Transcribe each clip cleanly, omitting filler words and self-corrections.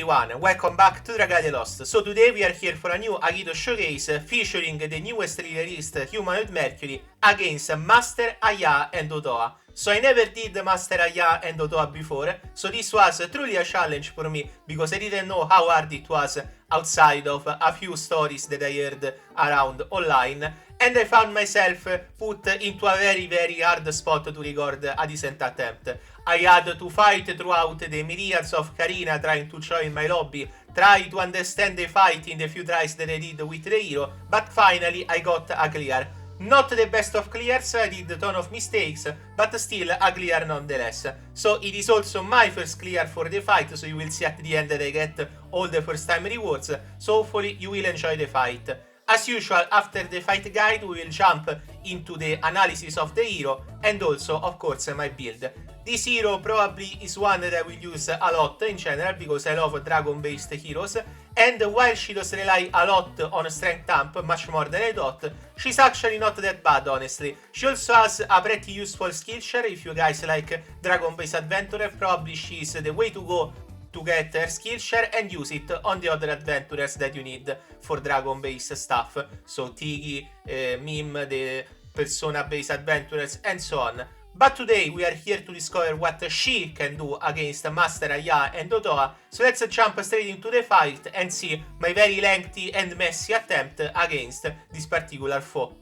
everyone, welcome back to Dragalia Lost. So today we are here for a new Agito showcase featuring the newest released Humanoid Mercury against Master, Ayaha and Otoha. So I never did Master, Ayaha and Otoha before, so this was truly a challenge for me because I didn't know how hard it was outside of a few stories that I heard around online, and I found myself put into a very hard spot to record a decent attempt. I had to fight throughout the myriads of Karina trying to join my lobby, try to understand the fight in the few tries that I did with the hero, but finally I got a clear. Not the best of clears, I did a ton of mistakes, but still a clear nonetheless. So it is also my first clear for the fight, so you will see at the end that I get all the first time rewards, so hopefully you will enjoy the fight. As usual, after the fight guide we will jump into the analysis of the hero and also of course my build. This hero probably is one that I will use a lot in general because I love dragon based heroes, and while she does rely a lot on strength amp, much more than I thought, she's actually not that bad honestly. She also has a pretty useful skill share. If you guys like dragon based adventurer, probably she's the way to go to get her skill share and use it on the other adventurers that you need for dragon based stuff. So Tiki, Mime, the persona based adventurers and so on. But today we are here to discover what she can do against Master, Ayaha and Otoha, so let's jump straight into the fight and see my very lengthy and messy attempt against this particular foe.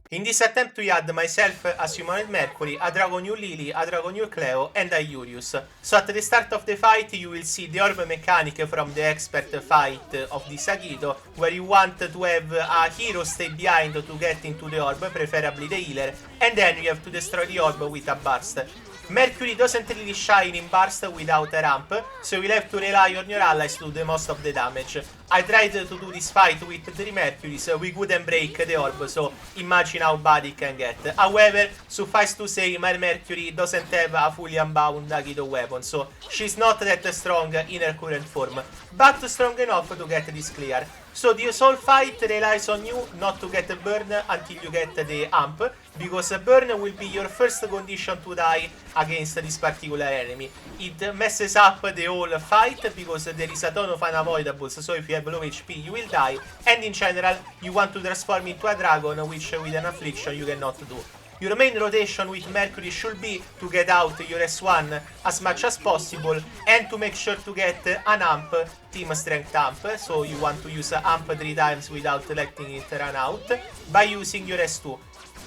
In this attempt we had myself as Humanoid Mercury, a Dragoniu Lily, a Dragoniu Cleo and a Urius. So at the start of the fight you will see the orb mechanic from the expert fight of this Agito, where you want to have a hero stay behind to get into the orb, preferably the healer, and then you have to destroy the orb with a burst. Mercury doesn't really shine in burst without a ramp, so you'll have to rely on your allies to do the most of the damage. I tried to do this fight with 3 Mercuries, we couldn't break the orb, so imagine how bad it can get. However, suffice to say, my Mercury doesn't have a fully unbound Agito weapon, so she's not that strong in her current form, but strong enough to get this clear. So the whole fight relies on you not to get burned until you get the amp, because burn will be your first condition to die against this particular enemy. It messes up the whole fight because there is a ton of unavoidables, so if you have low HP you will die, and in general you want to transform into a dragon, which with an affliction you cannot do. Your main rotation with Mercury should be to get out your S1 as much as possible and to make sure to get an amp, team strength amp, so you want to use amp 3 times without letting it run out, by using your S2.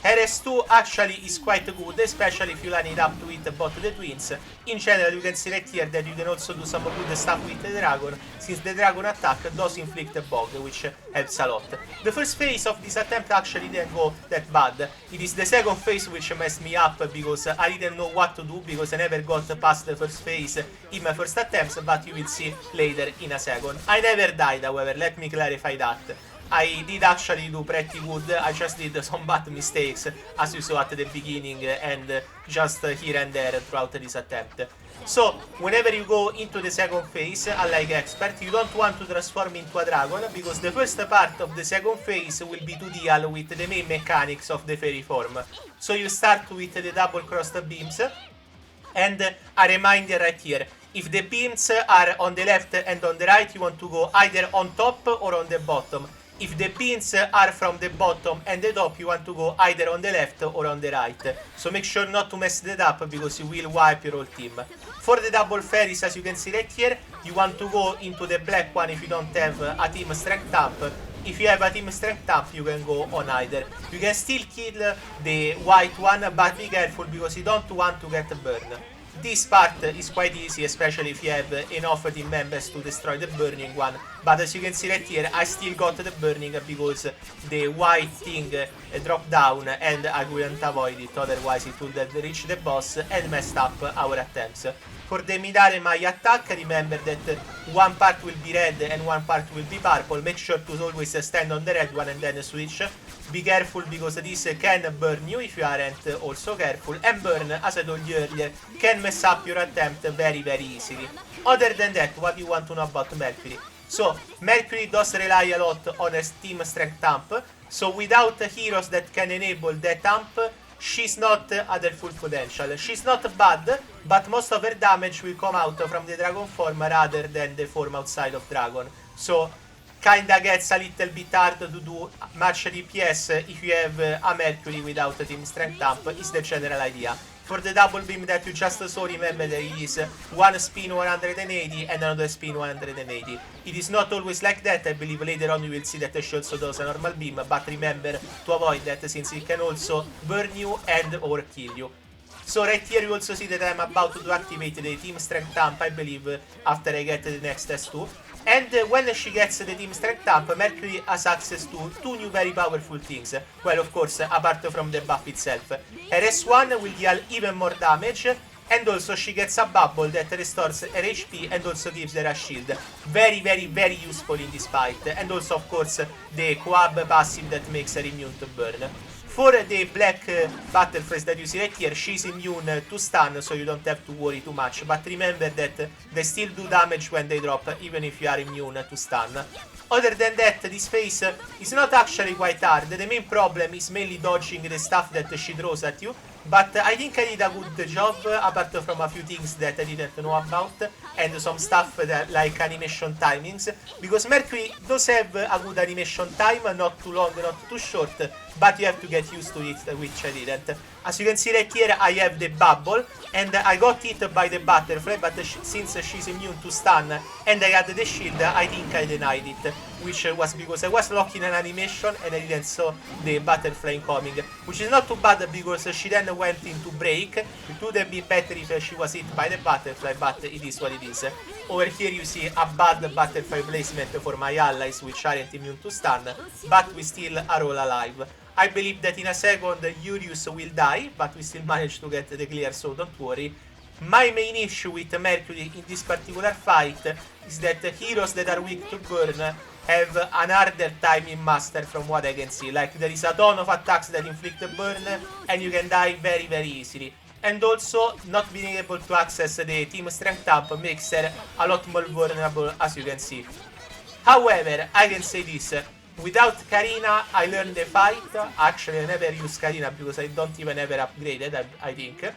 Her S2 actually is quite good, especially if you line it up to hit both the twins. In general you can see right here that you can also do some good stuff with the dragon, since the dragon attack does inflict a bug, which helps a lot. The first phase of this attempt actually didn't go that bad. It is the second phase which messed me up because I didn't know what to do, because I never got past the first phase in my first attempts, but you will see later in a second. I never died, however, let me clarify that. I did actually do pretty good, I just did some bad mistakes as you saw at the beginning and just here and there throughout this attempt. So, whenever you go into the second phase, unlike expert, you don't want to transform into a dragon, because the first part of the second phase will be to deal with the main mechanics of the fairy form. So you start with the double crossed beams, and a reminder right here. If the beams are on the left and on the right, you want to go either on top or on the bottom. If the pins are from the bottom and the top, you want to go either on the left or on the right. So make sure not to mess that up, because you will wipe your whole team. For the double fairies, as you can see right here, you want to go into the black one if you don't have a team strength amp. If you have a team strength amp, you can go on either. You can still kill the white one, but be careful because you don't want to get burned. This part is quite easy, especially if you have enough team members to destroy the burning one, but as you can see right here, I still got the burning because the white thing dropped down and I couldn't avoid it, otherwise it would have reached the boss and messed up our attempts. For the Midare my attack, remember that one part will be red and one part will be purple. Make sure to always stand on the red one and then switch. Be careful because this can burn you if you aren't also careful, and burn, as I told you earlier, can mess up your attempt very easily. Other than that, what do you want to know about Mercury? So, Mercury does rely a lot on a team strength amp, so without heroes that can enable that amp, she's not at her full potential. She's not bad, but most of her damage will come out from the dragon form rather than the form outside of dragon. So kinda gets a little bit hard to do much DPS if you have a Mercury without a team strength up, is the general idea. For the double beam that you just saw, remember there is one spin 180 and another spin 180. It is not always like that. I believe later on you will see that she also does a normal beam, but remember to avoid that since it can also burn you and or kill you. So right here you also see that I'm about to activate the team strength amp, I believe, after I get the next S2. And when she gets the team strength up, Mercury has access to two new very powerful things. Well, of course, apart from the buff itself. Her S1 will deal even more damage, and also she gets a bubble that restores her HP and also gives her a shield. Very, very, very useful in this fight. And also, of course, the Coab passive that makes her immune to burn. For the black butterflies that you see right here, she's immune to stun, so you don't have to worry too much. But remember that they still do damage when they drop, even if you are immune to stun. Other than that, this phase is not actually quite hard. The main problem is mainly dodging the stuff that she throws at you. But I think I did a good job, apart from a few things that I didn't know about, and some stuff that, like animation timings, because Mercury does have a good animation time, not too long, not too short, but you have to get used to it, which I didn't. As you can see right here, I have the bubble, and I got hit by the butterfly, but since she's immune to stun, and I had the shield, I think I denied it, which was because I was locking an animation, and I didn't saw the butterfly incoming, which is not too bad, because she then went into break. It would have been better if she was hit by the butterfly, but it is what it is. Over here you see a bad butterfly placement for my allies, which aren't immune to stun, but we still are all alive. I believe that in a second Urius will die, but we still managed to get the clear, so don't worry. My main issue with Mercury in this particular fight is that heroes that are weak to burn have an harder time in Master from what I can see. Like, there is a ton of attacks that inflict burn, and you can die very, very easily. And also, not being able to access the team strength up makes her a lot more vulnerable, as you can see. However, I can say this. Without Karina, I learned the fight. Actually, I never used Karina because I don't even ever upgraded, I think.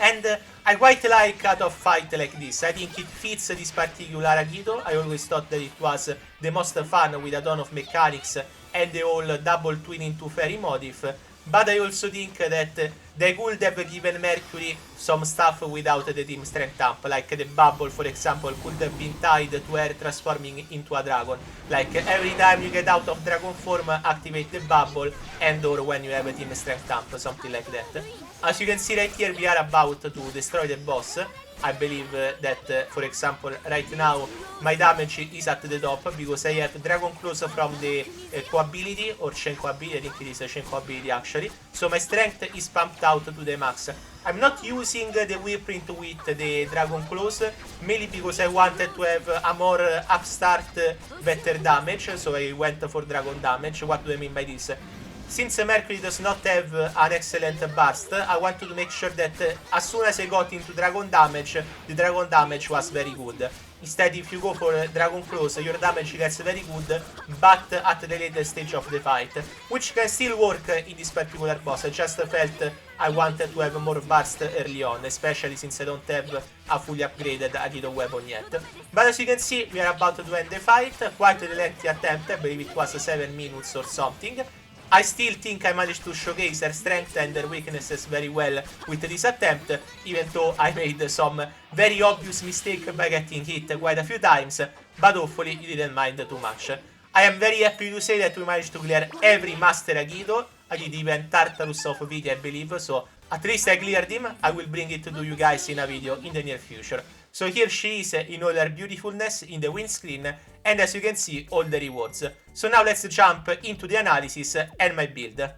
And I quite like a tough fight like this. I think it fits this particular Agito. I always thought that it was the most fun with a ton of mechanics and the whole double twin into fairy motif. But I also think that they could have given Mercury some stuff without the team strength up. Like the bubble, for example, could have been tied to her transforming into a dragon. Like every time you get out of dragon form, activate the bubble, and or when you have a team strength up, something like that. As you can see right here, we are about to destroy the boss. I believe that, for example, right now my damage is at the top because I have Dragon Claws from the co-ability, or chain co-ability. I think it is a chain co-ability actually. So my strength is pumped out to the max. I'm not using the Wyrmprint with the Dragon Claws, mainly because I wanted to have a more upstart better damage, so I went for Dragon damage. What do I mean by this? Since Mercury does not have an excellent burst, I wanted to make sure that as soon as I got into Dragon damage, the Dragon damage was very good. Instead, if you go for Dragon Claws, your damage gets very good, but at the later stage of the fight, which can still work in this particular boss. I just felt I wanted to have more burst early on, especially since I don't have a fully upgraded Agito weapon yet. But as you can see, we are about to end the fight. Quite a lengthy attempt, I believe it was 7 minutes or something. I still think I managed to showcase their strength and their weaknesses very well with this attempt, even though I made some very obvious mistake by getting hit quite a few times, but hopefully you didn't mind too much. I am very happy to say that we managed to clear every Master Agito. I did even Tartarus of Viti, I believe, so at least I cleared him. I will bring it to you guys in a video in the near future. So here she is in all her beautifulness in the windscreen, and as you can see, all the rewards. So now let's jump into the analysis and my build.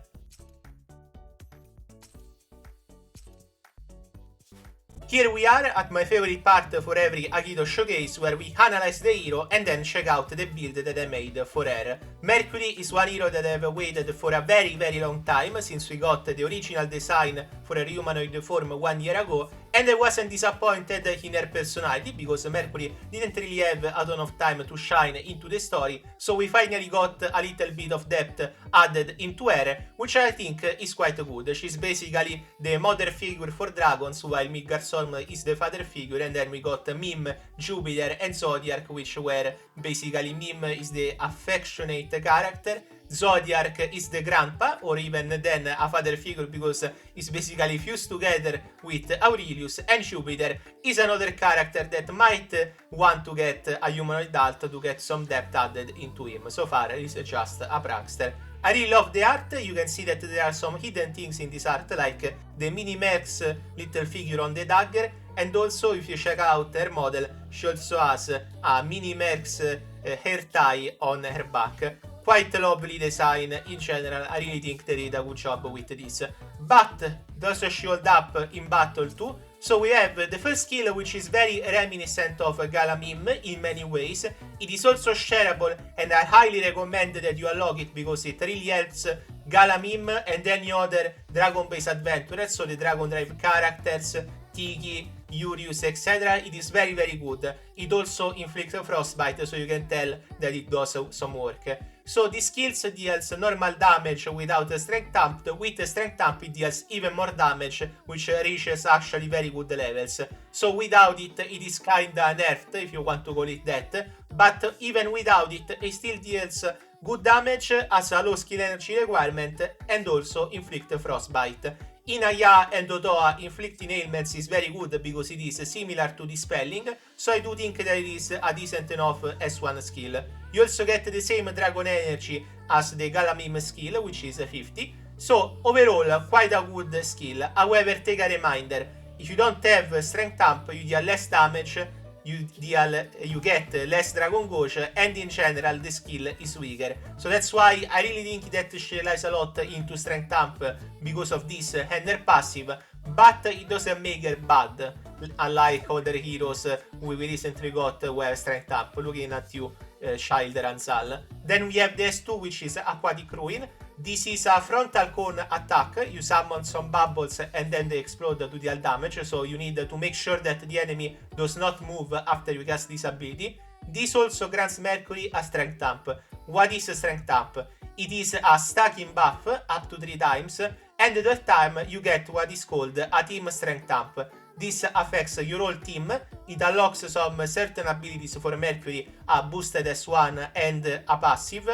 Here we are at my favorite part for every Agito showcase, where we analyze the hero and then check out the build that I made for her. Mercury is one hero that I've waited for a very long time, since we got the original design for her humanoid form 1 year ago, and I wasn't disappointed in her personality, because Mercury didn't really have a ton of time to shine into the story, so we finally got a little bit of depth added into her, which I think is quite good. She's basically the mother figure for dragons, while Midgardsorm is the father figure, and then we got Mim, Jupiter, and Zodiac, which were basically Mim is the affectionate character, Zodiac is the grandpa, or even then a father figure, because he's basically fused together with Aurelius, and Jupiter is another character that might want to get a humanoid adult to get some depth added into him. So far, he's just a prankster. I really love the art. You can see that there are some hidden things in this art, like the Minimax little figure on the dagger, and also if you check out her model, she also has a Minimax hair tie on her back. Quite lovely design in general. I really think they did a good job with this. But does she hold up in battle too? So we have the first skill, which is very reminiscent of Galamim in many ways. It is also shareable, and I highly recommend that you unlock it, because it really helps Galamim and any other dragon-based adventurers, so the Dragon Drive characters, Tiki, Urius, etc. It is very good. It also inflicts frostbite, so you can tell that it does some work. So this skills deals normal damage without strength amp. With strength amp it deals even more damage, which reaches actually very good levels. So without it, it is kinda nerfed, if you want to call it that. But even without it, it still deals good damage, has a low skill energy requirement, and also inflict frostbite. In Ayaha and Otoha, inflicting ailments is very good because it is similar to dispelling, so I do think that it is a decent enough S1 skill. You also get the same dragon energy as the Galamim skill, which is 50, so overall quite a good skill. However, take a reminder, if you don't have strength amp, you deal less damage, you get less Dragon Gauge, and in general the skill is weaker. So that's why I really think that she relies a lot into strength amp because of this and her passive, but it doesn't make her bad, unlike other heroes we recently got who have strength amp. Looking at you, Child Ranzal. Then we have the S2, which is Aquatic Ruin. This is a frontal cone attack. You summon some bubbles and then they explode to deal damage, so you need to make sure that the enemy does not move after you cast this ability. This also grants Mercury a strength amp. What is a strength amp? It is a stacking buff up to 3 times, and the third time you get what is called a team strength amp. This affects your whole team. It unlocks some certain abilities for Mercury, a boosted S1 and a passive.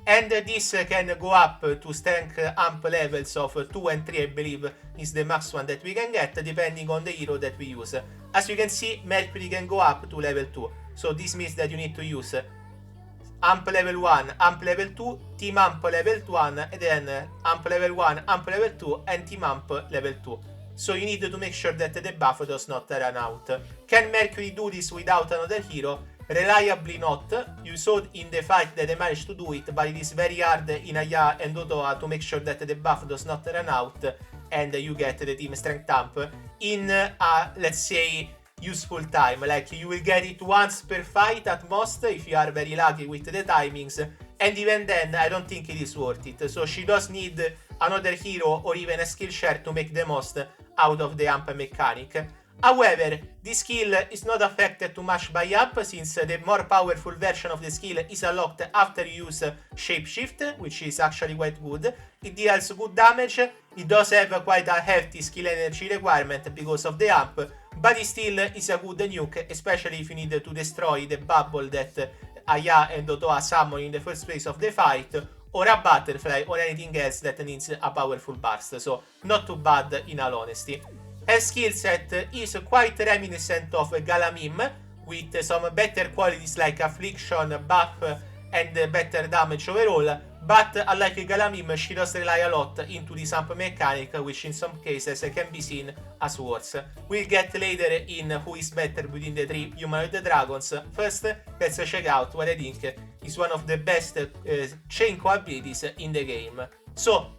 And this can go up to strength amp levels of 2 and 3, I believe, is the max one that we can get, depending on the hero that we use. As you can see, Mercury can go up to level 2. So this means that you need to use amp level 1, amp level 2, team amp level 1, and then amp level 1, amp level 2, and team amp level 2. So you need to make sure that the buff does not run out. Can Mercury do this without another hero? Reliably not. You saw in the fight that they managed to do it, but it is very hard in Ayaha and Otoha to make sure that the buff does not run out and you get the team strength amp in a, let's say, useful time. Like, you will get it once per fight at most if you are very lucky with the timings, and even then I don't think it is worth it. So she does need another hero or even a skill share to make the most out of the amp mechanic. However, this skill is not affected too much by amp, since the more powerful version of the skill is unlocked after you use Shapeshift, which is actually quite good. It deals good damage, it does have quite a hefty skill energy requirement because of the amp, but it still is a good nuke, especially if you need to destroy the bubble that Ayaha and Otoha summon in the first phase of the fight, or a butterfly, or anything else that needs a powerful burst, so not too bad in all honesty. Her skillset is quite reminiscent of Galamim, with some better qualities like affliction, buff, and better damage overall, but unlike Galamim, she does rely a lot into this amp mechanic, which in some cases can be seen as worse. We'll get later in who is better between the 3 humanoid dragons. First, let's check out what I think is one of the best chain abilities in the game. So,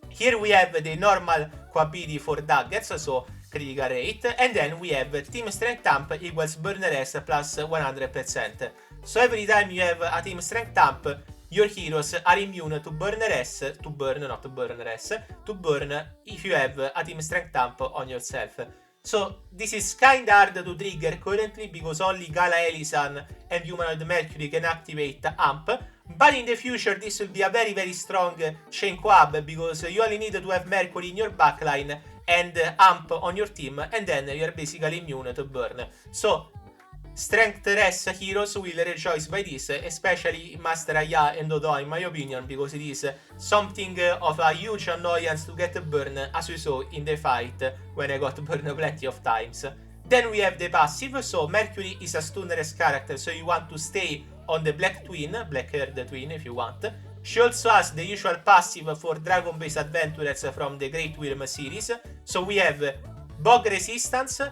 here we have the normal ability for daggers, so critical rate, and then we have team strength amp equals burner S plus 100%. So every time you have a team strength amp, your heroes are immune to burn if you have a team strength amp on yourself. So this is kinda hard to trigger currently because only Gala Elisan and Humanoid Mercury can activate amp. But in the future this will be a very strong chain co-ab because you only need to have Mercury in your backline and amp on your team, and then you are basically immune to burn. So strength-less heroes will rejoice by this, especially Master Ayaha and Otoha in my opinion, because it is something of a huge annoyance to get burn, as we saw in the fight when I got burned plenty of times. Then we have the passive, so Mercury is a stunner's character, so you want to stay on the black-haired twin if you want. She also has the usual passive for dragon-based adventurers from the Great Wyrm series. So we have Bog Resistance,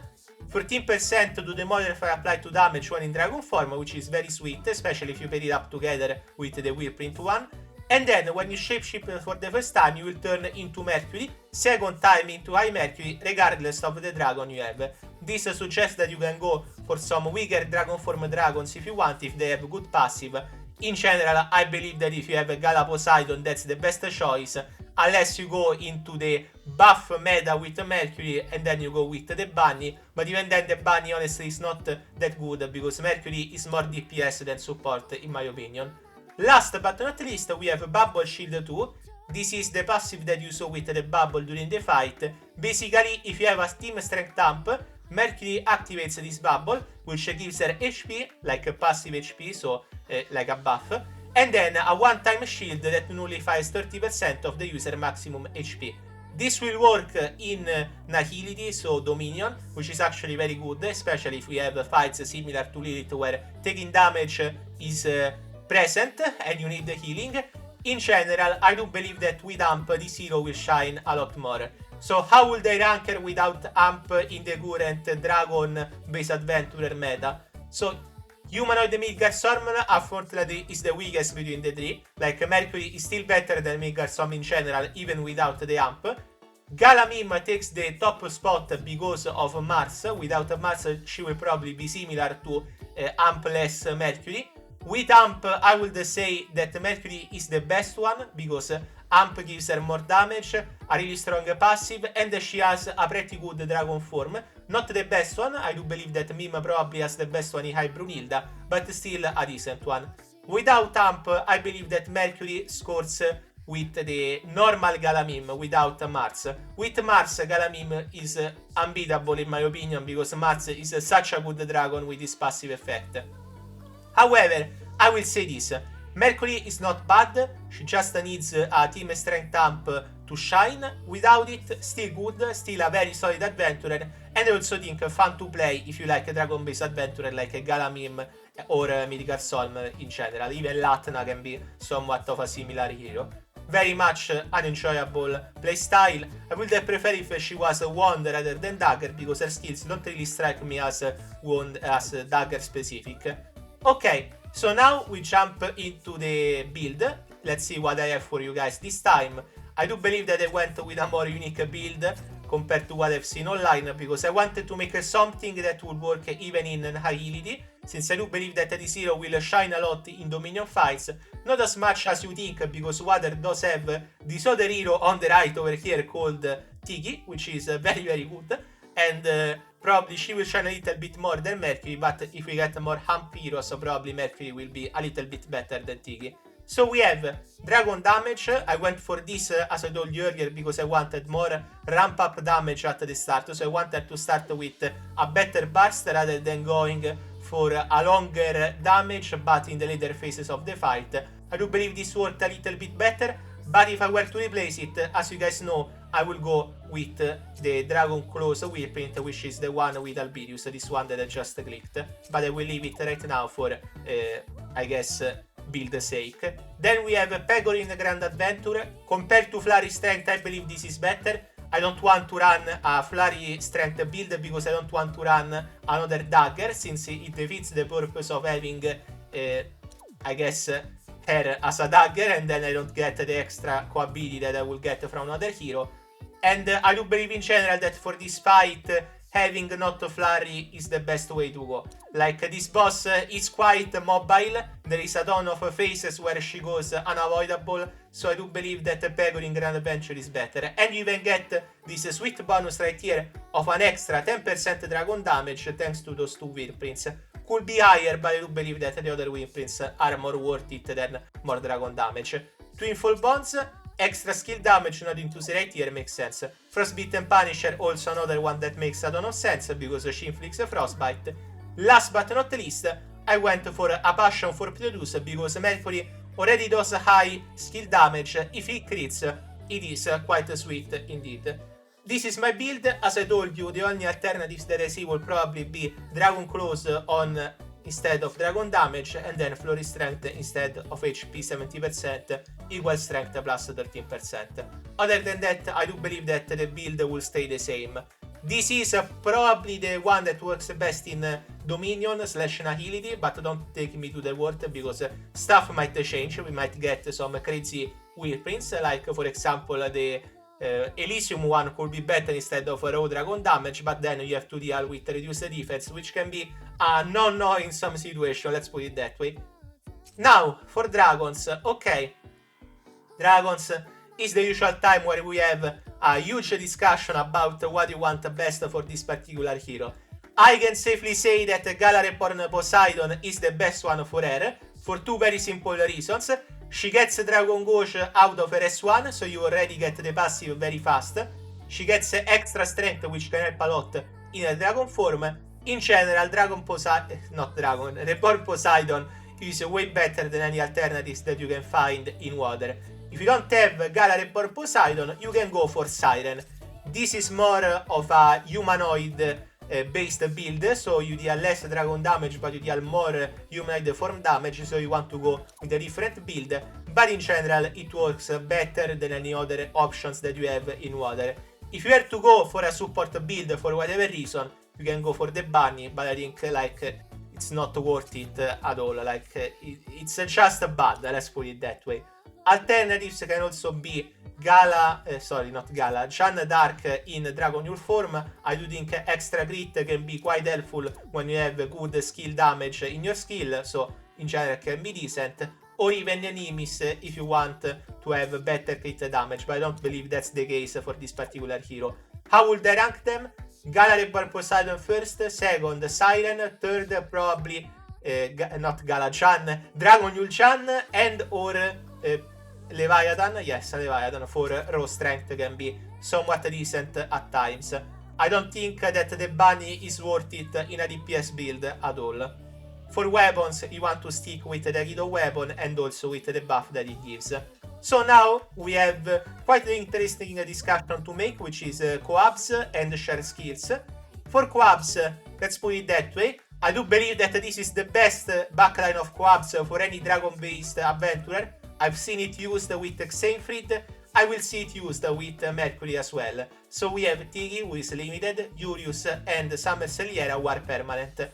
14% to the modifier applied to damage when in dragon form, which is very sweet, especially if you pair it up together with the Wyrmprint one. And then when you shapeshift for the first time, you will turn into Mercury, second time into High Mercury, regardless of the dragon you have. This suggests that you can go for some weaker dragon form dragons if you want, if they have good passive. In general, I believe that if you have a Gala Poseidon, that's the best choice, unless you go into the buff meta with Mercury and then you go with the bunny. But even then, the bunny honestly is not that good because Mercury is more DPS than support in my opinion. Last but not least, we have Bubble Shield 2. This is the passive that you saw with the bubble during the fight. Basically, if you have a team strength amp, Mercury activates this bubble, which gives her HP, like a passive HP, so like a buff, and then a one-time shield that nullifies 30% of the user maximum HP. This will work in Nihility, so Dominion, which is actually very good, especially if we have fights similar to Lilith where taking damage is present and you need the healing. In general, I do believe that with amp this hero will shine a lot more. So how will they rank her without amp in the current dragon-based adventurer meta? So Humanoid Midgardsorm unfortunately is the weakest between the three. Like Mercury is still better than Midgardsorm in general, even without the amp. Galamim takes the top spot because of Mars. Without Mars, she will probably be similar to amp-less Mercury. With amp, I would say that Mercury is the best one because amp gives her more damage, a really strong passive, and she has a pretty good dragon form. Not the best one, I do believe that Mim probably has the best one in High Brunilda, but still a decent one. Without amp, I believe that Mercury scores with the normal Galamim without Mars. With Mars, Galamim is unbeatable in my opinion because Mars is such a good dragon with his passive effect. However, I will say this, Mercury is not bad, she just needs a team strength amp to shine. Without it, still good, still a very solid adventurer, and I also think fun to play if you like a dragon-based adventurer like a Galamim or Midgardsorm in general. Even Latna can be somewhat of a similar hero. Very much an enjoyable playstyle. I would have preferred if she was a wand rather than dagger because her skills don't really strike me as wand, as dagger specific. Okay, so now we jump into the build. Let's see what I have for you guys this time. I do believe that I went with a more unique build compared to what I've seen online because I wanted to make something that would work even in Nihility, since I do believe that this hero will shine a lot in Dominion fights. Not as much as you think because Water does have this other hero on the right over here called Tiki, which is very good, and probably she will shine a little bit more than Mercury, but if we get more Hump heroes, so probably Mercury will be a little bit better than Tiki. So we have Dragon damage. I went for this, as I told you earlier, because I wanted more ramp up damage at the start. So I wanted to start with a better burst rather than going for a longer damage, but in the later phases of the fight. I do believe this worked a little bit better, but if I were to replace it, as you guys know, I will go with the Dragon Claws Wyrmprint, which is the one with Albirius, this one that I just clicked. But I will leave it right now for, I guess, build sake. Then we have Pegorin Grand Adventure. Compared to Flurry Strength, I believe this is better. I don't want to run a Flurry Strength build because I don't want to run another Dagger, since it defeats the purpose of having, I guess, her as a Dagger, and then I don't get the extra co-ability that I will get from another hero. And I do believe in general that for this fight, having not flurry is the best way to go. Like, this boss is quite mobile. There is a ton of phases where she goes unavoidable, so I do believe that pegoring Grand Adventure is better. And you even get this sweet bonus right here of an extra 10% dragon damage thanks to those two Wyrmprints. Could be higher, but I do believe that the other Wyrmprints are more worth it than more dragon damage. Twinfall Bonds, extra skill damage, nothing to say right here, makes sense. Frostbitten Punisher, also another one that makes a ton of sense because she inflicts a Frostbite. Last but not least, I went for a Passion for Produce because Mercury already does high skill damage. If it crits, it is quite sweet indeed. This is my build. As I told you, the only alternatives that I see will probably be Dragon Claws on instead of Dragon Damage, and then Flurry Strength instead of HP 70% equal Strength plus 13%. Other than that, I do believe that the build will stay the same. This is probably the one that works best in Dominion / Nihility, but don't take me to the word because stuff might change. We might get some crazy Wyrmprints, like for example the Elysium one could be better instead of raw dragon damage, but then you have to deal with reduced defense, which can be a no-no in some situation, let's put it that way. Now, for dragons, okay. Dragons is the usual time where we have a huge discussion about what you want best for this particular hero. I can safely say that Gala Reborn Poseidon is the best one for her, for two very simple reasons. She gets Dragon Gauge out of her S1, so you already get the passive very fast. She gets extra strength, which can help a lot in a dragon form. In general, Reborn Poseidon is way better than any alternatives that you can find in water. If you don't have Gala Reborn Poseidon, you can go for Siren. This is more of a humanoid based build, so you deal less dragon damage but you deal more humanoid form damage, so you want to go with a different build, but in general it works better than any other options that you have in water. If you were to go for a support build for whatever reason, you can go for the bunny, but I think like it's not worth it at all. Like it's just bad, let's put it that way. Alternatives can also be Jeanne d'Arc in Dragon form. I do think extra crit can be quite helpful when you have good skill damage in your skill, so in general can be decent. Or even enemies if you want to have better crit damage, but I don't believe that's the case for this particular hero. How would I rank them? Gala Reborn Poseidon first, second Siren, third probably not Gala Jeanne, Dragon Jeanne, and or Leviathan, yes, Leviathan for raw strength can be somewhat decent at times. I don't think that the bunny is worth it in a DPS build at all. For weapons, you want to stick with the Agito weapon and also with the buff that it gives. So now we have quite an interesting discussion to make, which is co-ops and share skills. For co-ops, let's put it that way. I do believe that this is the best backline of co-ops for any dragon-based adventurer. I've seen it used with Xenfried, I will see it used with Mercury as well. So we have Tigi, who is limited, Urius and Summer Celiera, who are permanent.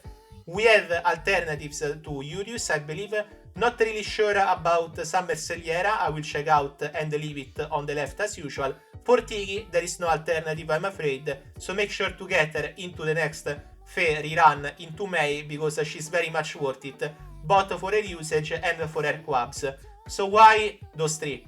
We have alternatives to Urius, I believe. Not really sure about Summer Celiera, I will check out and leave it on the left as usual. For Tigi, there is no alternative, I'm afraid, so make sure to get her into the next Fae rerun into May, because she's very much worth it, both for her usage and for her co-ops. So why those three?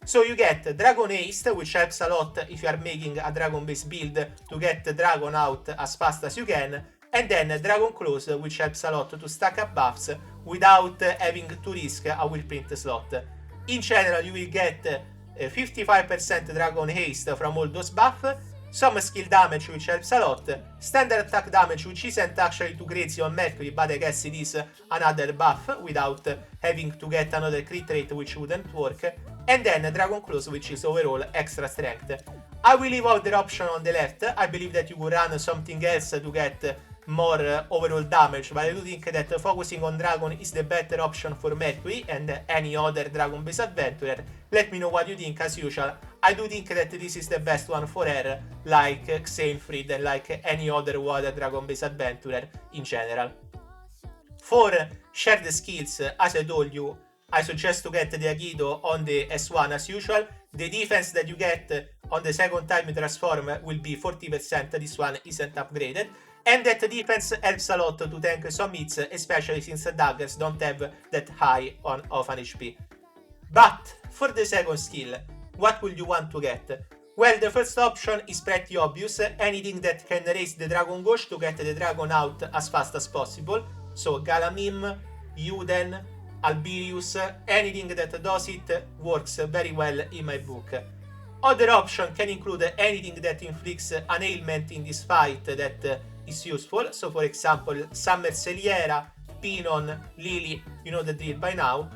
So you get Dragon Haste, which helps a lot if you are making a dragon based build to get Dragon out as fast as you can, and then Dragon Claws, which helps a lot to stack up buffs without having to risk a Wyrmprint slot. In general, you will get 55% Dragon Haste from all those buffs, some skill damage, which helps a lot, standard attack damage, which isn't actually too crazy on Mercury, but I guess it is another buff without having to get another crit rate, which wouldn't work, and then Dragon Claws, which is overall extra strength. I will leave out the option on the left. I believe that you could run something else to get more overall damage, but I do think that focusing on Dragon is the better option for Mercury and any other dragon based adventurer. Let me know what you think as usual. I do think that this is the best one for her, like Xenfried and like any other water dragon based adventurer in general. For shared skills, as I told you, I suggest to get the Agito on the S1 as usual. The defense that you get on the second time you transform will be 40%, this one isn't upgraded. And that defense helps a lot to tank some hits, especially since daggers don't have that high of an HP. But for the second skill, what will you want to get? Well, the first option is pretty obvious, anything that can raise the Dragon Ghost to get the dragon out as fast as possible. So Galamim, Yuden, Albirius, anything that does it works very well in my book. Other option can include anything that inflicts an ailment in this fight that is useful. So for example, Summer Celiera, Pinon, Lily, you know the drill by now.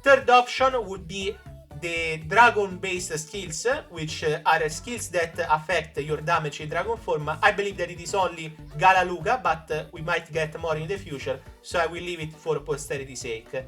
Third option would be the dragon-based skills, which are skills that affect your damage in dragon form. I believe that it is only Galaluga, but we might get more in the future, so I will leave it for posterity's sake.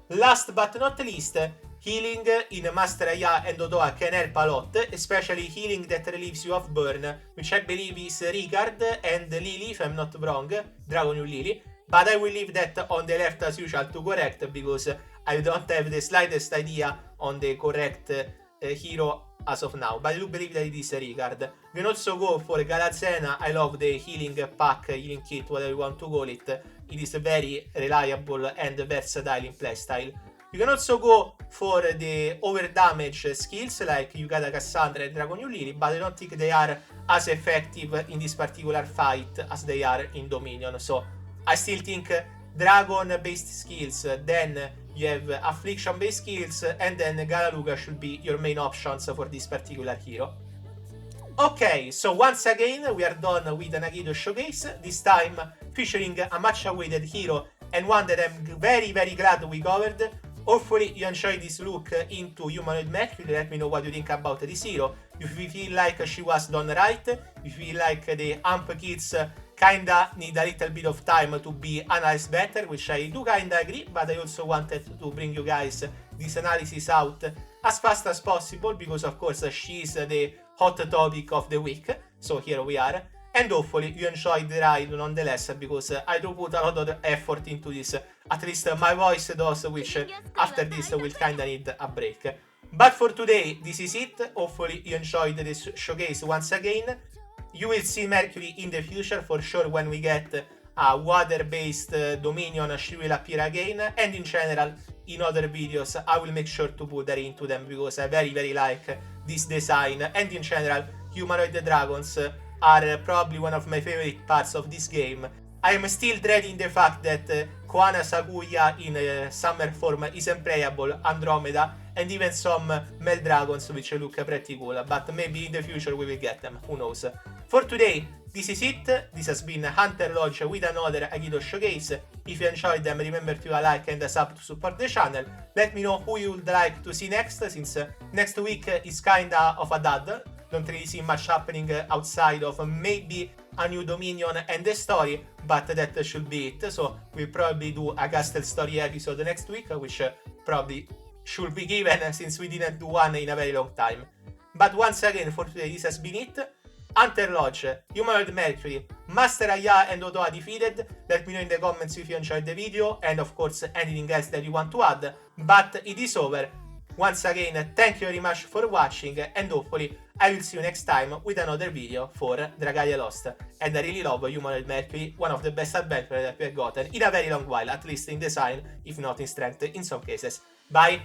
Last but not least, healing in Master Ayaha and Otoha can help a lot, especially healing that relieves you of burn, which I believe is Ricard and Lily, if I'm not wrong, Dragon Lily. But I will leave that on the left as usual to correct, because I don't have the slightest idea on the correct hero as of now, but I do believe that it is Ricard. You can also go for Galazena. I love the healing pack, healing kit, whatever you want to call it. It is very reliable and versatile in playstyle. You can also go for the overdamage skills like Yukata Cassandra and Dragon Lily, but I don't think they are as effective in this particular fight as they are in Dominion. So I still think dragon-based skills, then you have affliction-based skills, and then Galaluga should be your main options for this particular hero. Okay, so once again we are done with an Agito showcase, this time featuring a much-awaited hero and one that I'm very glad we covered. Hopefully you enjoyed this look into Humanoid Mercury. Let me know what you think about this hero. If you feel like she was done right, if you feel like the AMP kits kinda need a little bit of time to be analyzed better, which I do kinda agree, but I also wanted to bring you guys this analysis out as fast as possible, because of course she is the hot topic of the week, so here we are. And hopefully you enjoyed the ride nonetheless, because I do put a lot of effort into this, at least my voice does, which after this will kinda need a break. But for today, this is it. Hopefully you enjoyed this showcase once again. You will see Mercury in the future for sure. When we get a water-based Dominion, she will appear again, and in general in other videos I will make sure to put her into them, because I very like this design, and in general humanoid dragons are probably one of my favorite parts of this game. I am still dreading the fact that Koana Sakuya in summer form is unplayable, Andromeda, and even some male dragons which look pretty cool, but maybe in the future we will get them, who knows. For today, this is it. This has been Hunter Lodge with another Agito showcase. If you enjoyed them, remember to like and a sub to support the channel. Let me know who you would like to see next, since next week is kinda of a dud. Don't really see much happening outside of maybe a new Dominion and the story, but that should be it. So we'll probably do a Castle Story episode next week, which probably should be given since we didn't do one in a very long time. But once again, for today, this has been it. Hunter Lodge, Humanoid Mercury, Master Ayaha and Otoha defeated. Let me know in the comments if you enjoyed the video, and of course anything else that you want to add. But it is over. Once again, thank you very much for watching, and hopefully I will see you next time with another video for Dragalia Lost. And I really love Humanoid Mercury, one of the best adventurers that we have gotten in a very long while, at least in design, if not in strength in some cases. Bye!